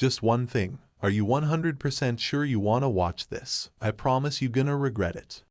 Just one thing. Are you 100% sure you wanna watch this? I promise you gonna regret it.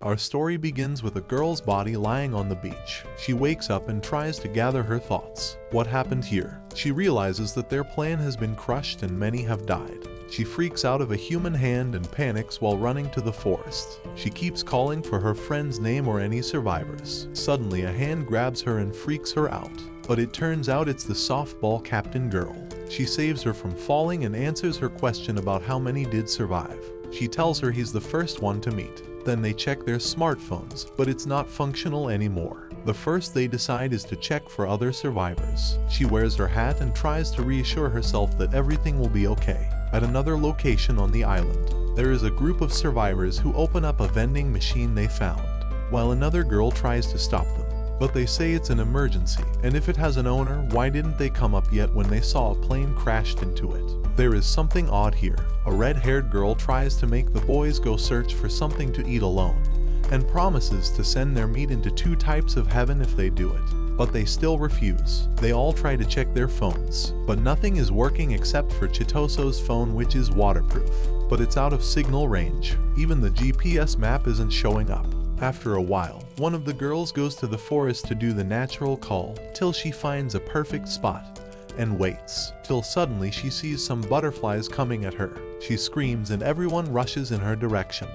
Our story begins with a girl's body lying on the beach. She wakes up and tries to gather her thoughts. What happened here? She realizes that their plan has been crushed and many have died. She freaks out of a human hand and panics while running to the forest. She keeps calling for her friend's name or any survivors. Suddenly a hand grabs her and freaks her out. But it turns out it's the softball captain girl. She saves her from falling and answers her question about how many did survive. She tells her he's the first one to meet. Then they check their smartphones, but it's not functional anymore. The first they decide is to check for other survivors. She wears her hat and tries to reassure herself that everything will be okay. At another location on the island, there is a group of survivors who open up a vending machine they found, while another girl tries to stop them. But they say it's an emergency, and if it has an owner, why didn't they come up yet when they saw a plane crashed into it? There is something odd here. A red-haired girl tries to make the boys go search for something to eat alone, and promises to send their meat into 2 types of heaven if they do it. But they still refuse. They all try to check their phones, but nothing is working except for Chitoso's phone, which is waterproof. But it's out of signal range. Even the GPS map isn't showing up. After a while, one of the girls goes to the forest to do the natural call till she finds a perfect spot and waits till suddenly she sees some butterflies coming at her. She screams and everyone rushes in her direction.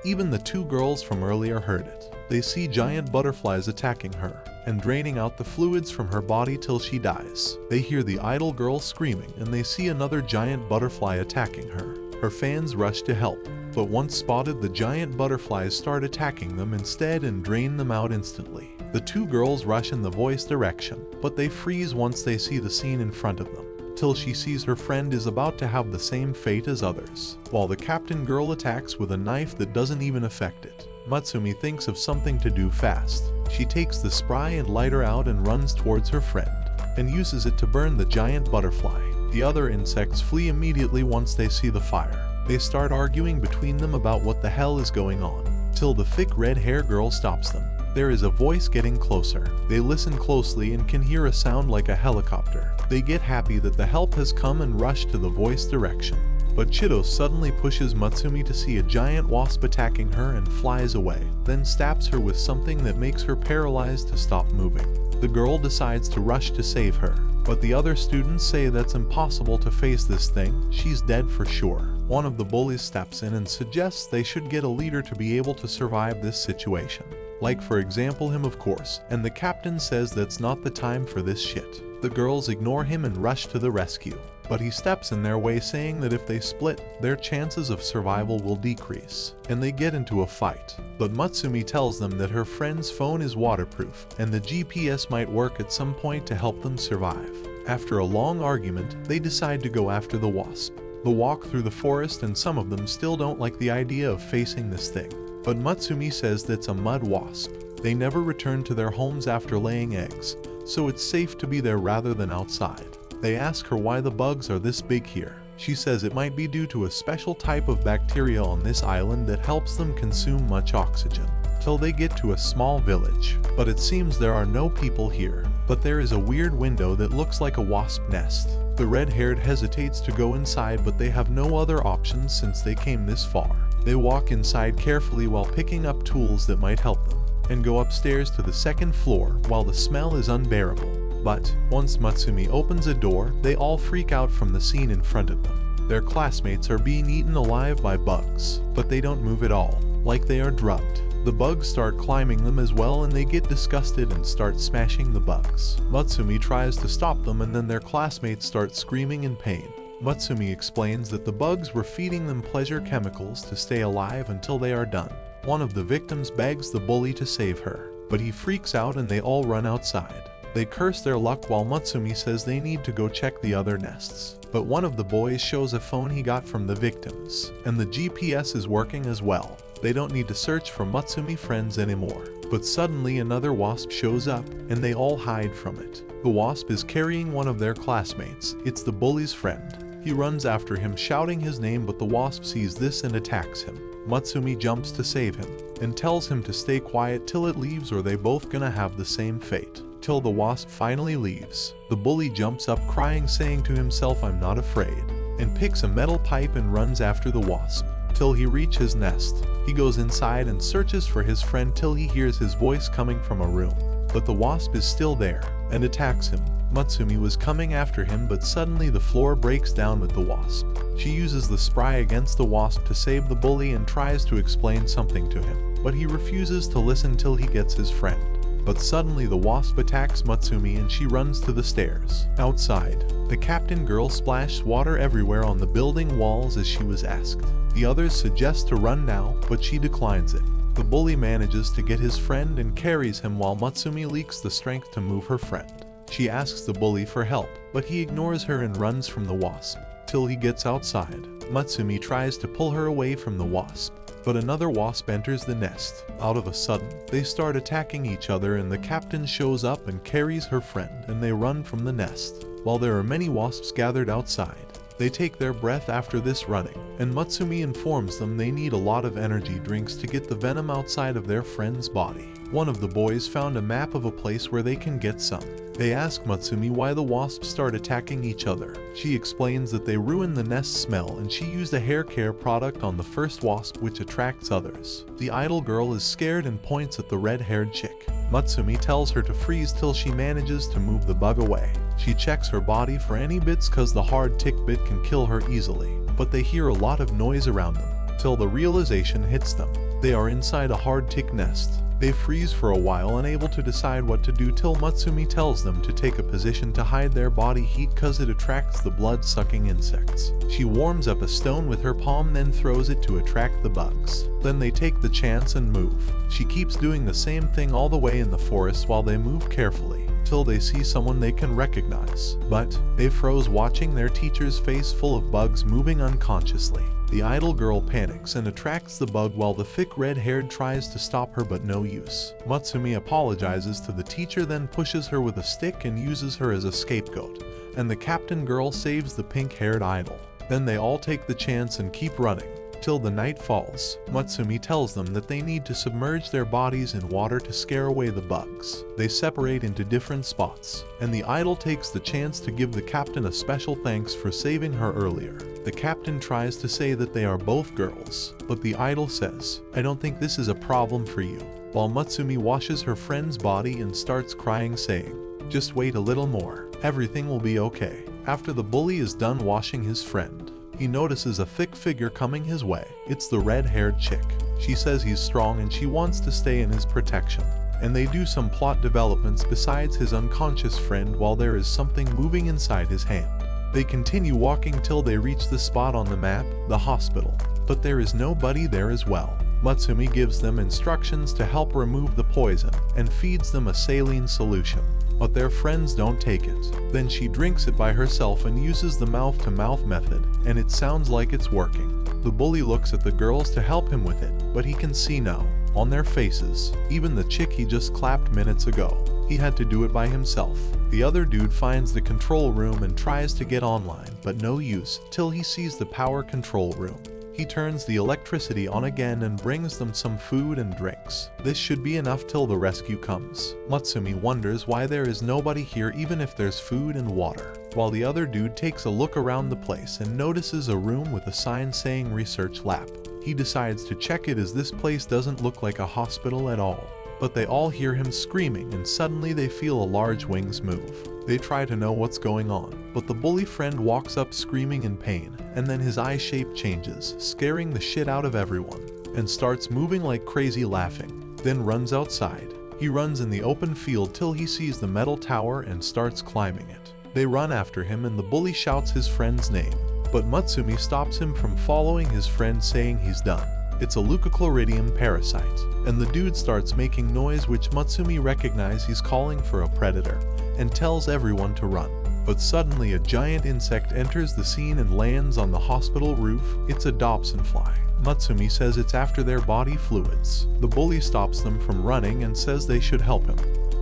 Even the 2 girls from earlier heard it. They see giant butterflies attacking her and draining out the fluids from her body till she dies. They hear the idle girl screaming and they see another giant butterfly attacking her. Her fans rush to help, but once spotted, the giant butterflies start attacking them instead and drain them out instantly. The 2 girls rush in the boy's direction, but they freeze once they see the scene in front of them, till she sees her friend is about to have the same fate as others, while the captain girl attacks with a knife that doesn't even affect it. Matsumi thinks of something to do fast. She takes the spray and lighter out and runs towards her friend, and uses it to burn the giant butterfly. The other insects flee immediately once they see the fire. They start arguing between them about what the hell is going on, till the thick red hair girl stops them. There is a voice getting closer. They listen closely and can hear a sound like a helicopter. They get happy that the help has come and rush to the voice direction. But Chito suddenly pushes Matsumi to see a giant wasp attacking her and flies away, then stabs her with something that makes her paralyzed to stop moving. The girl decides to rush to save her, but the other students say that's impossible to face this thing, she's dead for sure. One of the bullies steps in and suggests they should get a leader to be able to survive this situation. Like for example him, of course, and the captain says that's not the time for this shit. The girls ignore him and rush to the rescue, but he steps in their way saying that if they split, their chances of survival will decrease, and they get into a fight. But Matsumi tells them that her friend's phone is waterproof, and the GPS might work at some point to help them survive. After a long argument, they decide to go after the wasp. They walk through the forest and some of them still don't like the idea of facing this thing. But Matsumi says that's a mud wasp. They never return to their homes after laying eggs, so it's safe to be there rather than outside. They ask her why the bugs are this big here. She says it might be due to a special type of bacteria on this island that helps them consume much oxygen. Till they get to a small village, but it seems there are no people here. But there is a weird window that looks like a wasp nest. The red-haired hesitates to go inside, but they have no other options since they came this far. They walk inside carefully while picking up tools that might help them, and go upstairs to the 2nd floor while the smell is unbearable. But once Matsumi opens a door, they all freak out from the scene in front of them. Their classmates are being eaten alive by bugs, but they don't move at all, like they are drugged. The bugs start climbing them as well and they get disgusted and start smashing the bugs. Matsumi tries to stop them and then their classmates start screaming in pain. Matsumi explains that the bugs were feeding them pleasure chemicals to stay alive until they are done. One of the victims begs the bully to save her, but he freaks out and they all run outside. They curse their luck while Matsumi says they need to go check the other nests. But one of the boys shows a phone he got from the victims, and the GPS is working as well. They don't need to search for Matsumi friends anymore. But suddenly another wasp shows up, and they all hide from it. The wasp is carrying one of their classmates. It's the bully's friend. He runs after him shouting his name, but the wasp sees this and attacks him. Matsumi jumps to save him, and tells him to stay quiet till it leaves or they both gonna have the same fate. Till the wasp finally leaves. The bully jumps up crying saying to himself, "I'm not afraid." and picks a metal pipe and runs after the wasp till he reaches his nest. He goes inside and searches for his friend till he hears his voice coming from a room. But the wasp is still there and attacks him. Matsumi was coming after him, but suddenly the floor breaks down with the wasp. She uses the spray against the wasp to save the bully and tries to explain something to him, but he refuses to listen till he gets his friend. But suddenly the wasp attacks Matsumi and she runs to the stairs. Outside, the captain girl splashed water everywhere on the building walls as she was asked. The others suggest to run now, but she declines it. The bully manages to get his friend and carries him while Matsumi leaks the strength to move her friend. She asks the bully for help, but he ignores her and runs from the wasp. Till he gets outside, Matsumi tries to pull her away from the wasp, but another wasp enters the nest. Out of a sudden, they start attacking each other and the captain shows up and carries her friend and they run from the nest. While there are many wasps gathered outside, they take their breath after this running, and Matsumi informs them they need a lot of energy drinks to get the venom outside of their friend's body. One of the boys found a map of a place where they can get some. They ask Matsumi why the wasps start attacking each other. She explains that they ruin the nest smell and she used a hair care product on the first wasp which attracts others. The idle girl is scared and points at the red-haired chick. Matsumi tells her to freeze till she manages to move the bug away. She checks her body for any bits cause the hard tick bit can kill her easily, but they hear a lot of noise around them, till the realization hits them. They are inside a hard tick nest. They freeze for a while, unable to decide what to do till Matsumi tells them to take a position to hide their body heat cause it attracts the blood-sucking insects. She warms up a stone with her palm then throws it to attract the bugs. Then they take the chance and move. She keeps doing the same thing all the way in the forest while they move carefully, till they see someone they can recognize. But they froze watching their teacher's face full of bugs moving unconsciously. The idle girl panics and attracts the bug while the thick red-haired tries to stop her but no use. Matsumi apologizes to the teacher then pushes her with a stick and uses her as a scapegoat, and the captain girl saves the pink-haired idol. Then they all take the chance and keep running. Till the night falls, Matsumi tells them that they need to submerge their bodies in water to scare away the bugs. They separate into different spots, and the idol takes the chance to give the captain a special thanks for saving her earlier. The captain tries to say that they are both girls, but the idol says, "I don't think this is a problem for you," while Matsumi washes her friend's body and starts crying saying, "Just wait a little more, everything will be okay." After the bully is done washing his friend, he notices a thick figure coming his way. It's the red-haired chick. She says he's strong and she wants to stay in his protection. And they do some plot developments besides his unconscious friend while there is something moving inside his hand. They continue walking till they reach the spot on the map, the hospital. But there is nobody there as well. Matsumi gives them instructions to help remove the poison and feeds them a saline solution. But their friends don't take it. Then she drinks it by herself and uses the mouth-to-mouth method, and it sounds like it's working. The bully looks at the girls to help him with it, but he can see no on their faces, even the chick he just clapped minutes ago. He had to do it by himself. The other dude finds the control room and tries to get online, but no use, till he sees the power control room. He turns the electricity on again and brings them some food and drinks. This should be enough till the rescue comes. Matsumi wonders why there is nobody here even if there's food and water, while the other dude takes a look around the place and notices a room with a sign saying research lab. He decides to check it as this place doesn't look like a hospital at all. But they all hear him screaming and suddenly they feel a large wings move. They try to know what's going on, but the bully friend walks up screaming in pain, and then his eye shape changes, scaring the shit out of everyone, and starts moving like crazy laughing, then runs outside. He runs in the open field till he sees the metal tower and starts climbing it. They run after him and the bully shouts his friend's name, but Matsumi stops him from following his friend saying he's done. It's a leucochloridium parasite, and the dude starts making noise which Matsumi recognizes he's calling for a predator, and tells everyone to run. But suddenly a giant insect enters the scene and lands on the hospital roof. It's a Dobson fly. Matsumi says it's after their body fluids. The bully stops them from running and says they should help him.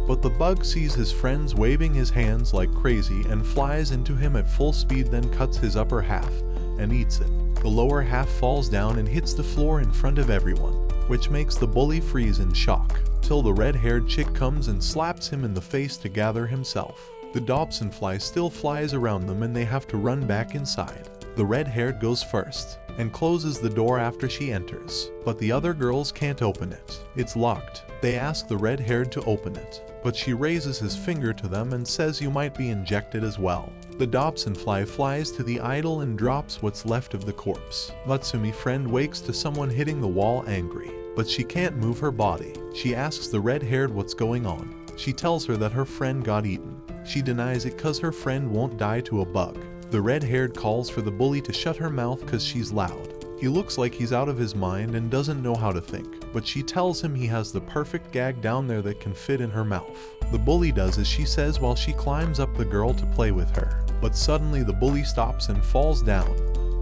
But the bug sees his friends waving his hands like crazy and flies into him at full speed, then cuts his upper half and eats it. The lower half falls down and hits the floor in front of everyone, which makes the bully freeze in shock, till the red-haired chick comes and slaps him in the face to gather himself. The Dobson fly still flies around them and they have to run back inside. The red-haired goes first and closes the door after she enters, but the other girls can't open it. It's locked. They ask the red-haired to open it, but she raises his finger to them and says you might be injected as well. The Dobson fly flies to the idol and drops what's left of the corpse. Matsumi's friend wakes to someone hitting the wall angry, but she can't move her body. She asks the red-haired what's going on. She tells her that her friend got eaten. She denies it cause her friend won't die to a bug. The red-haired calls for the bully to shut her mouth cause she's loud. He looks like he's out of his mind and doesn't know how to think, but she tells him he has the perfect gag down there that can fit in her mouth. The bully does as she says while she climbs up the girl to play with her, but suddenly the bully stops and falls down.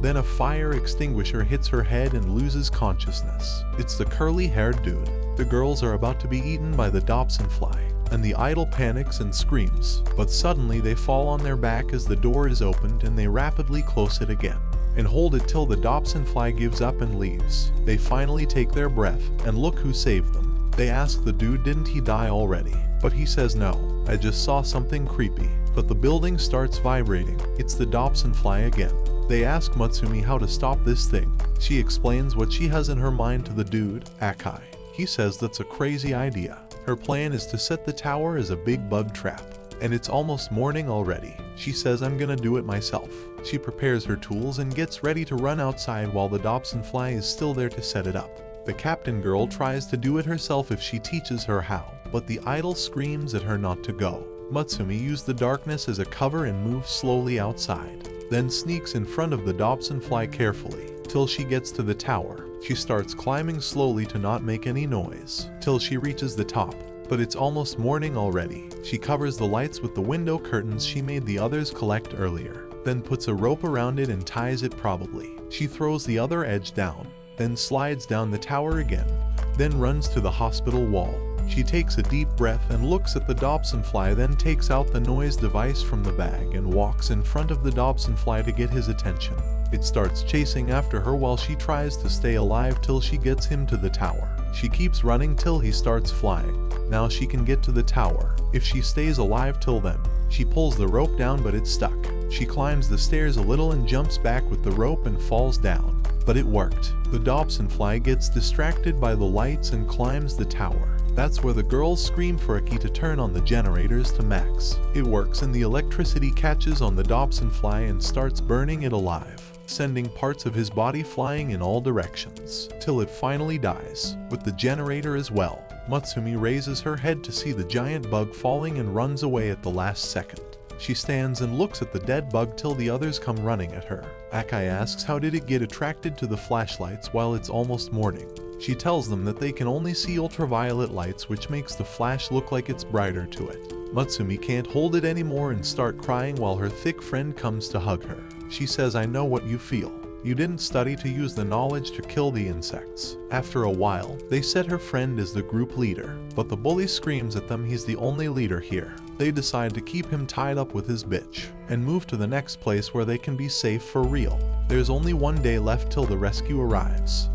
Then a fire extinguisher hits her head and loses consciousness. It's the curly-haired dude. The girls are about to be eaten by the Dobson fly, and the idol panics and screams, but suddenly they fall on their back as the door is opened and they rapidly close it again and hold it till the Dobson fly gives up and leaves. They finally take their breath, and look who saved them. They ask the dude didn't he die already, but he says no, I just saw something creepy. But the building starts vibrating. It's the Dobson fly again. They ask Matsumi how to stop this thing. She explains what she has in her mind to the dude, Akai. He says that's a crazy idea. Her plan is to set the tower as a big bug trap. And it's almost morning already. She says I'm gonna do it myself. She prepares her tools and gets ready to run outside while the Dobson fly is still there to set it up. The captain girl tries to do it herself if she teaches her how, but the idol screams at her not to go. Matsumi used the darkness as a cover and moves slowly outside, then sneaks in front of the Dobson fly carefully, till she gets to the tower. She starts climbing slowly to not make any noise, till she reaches the top. But it's almost morning already. She covers the lights with the window curtains she made the others collect earlier, then puts a rope around it and ties it probably. She throws the other edge down, then slides down the tower again, then runs to the hospital wall. She takes a deep breath and looks at the Dobson fly, then takes out the noise device from the bag and walks in front of the Dobson fly to get his attention. It starts chasing after her while she tries to stay alive till she gets him to the tower. She keeps running till he starts flying. Now she can get to the tower, if she stays alive till then. She pulls the rope down but it's stuck. She climbs the stairs a little and jumps back with the rope and falls down. But it worked. The Dobson fly gets distracted by the lights and climbs the tower. That's where the girls scream for a key to turn on the generators to max. It works and the electricity catches on the Dobson fly and starts burning it alive, sending parts of his body flying in all directions, till it finally dies, with the generator as well. Matsumi raises her head to see the giant bug falling and runs away at the last second. She stands and looks at the dead bug till the others come running at her. Akai asks how did it get attracted to the flashlights while it's almost morning. She tells them that they can only see ultraviolet lights, which makes the flash look like it's brighter to it. Matsumi can't hold it anymore and start crying while her thick friend comes to hug her. She says, I know what you feel. You didn't study to use the knowledge to kill the insects. After a while, they set her friend as the group leader, but the bully screams at them he's the only leader here. They decide to keep him tied up with his bitch, and move to the next place where they can be safe for real. There's only one day left till the rescue arrives.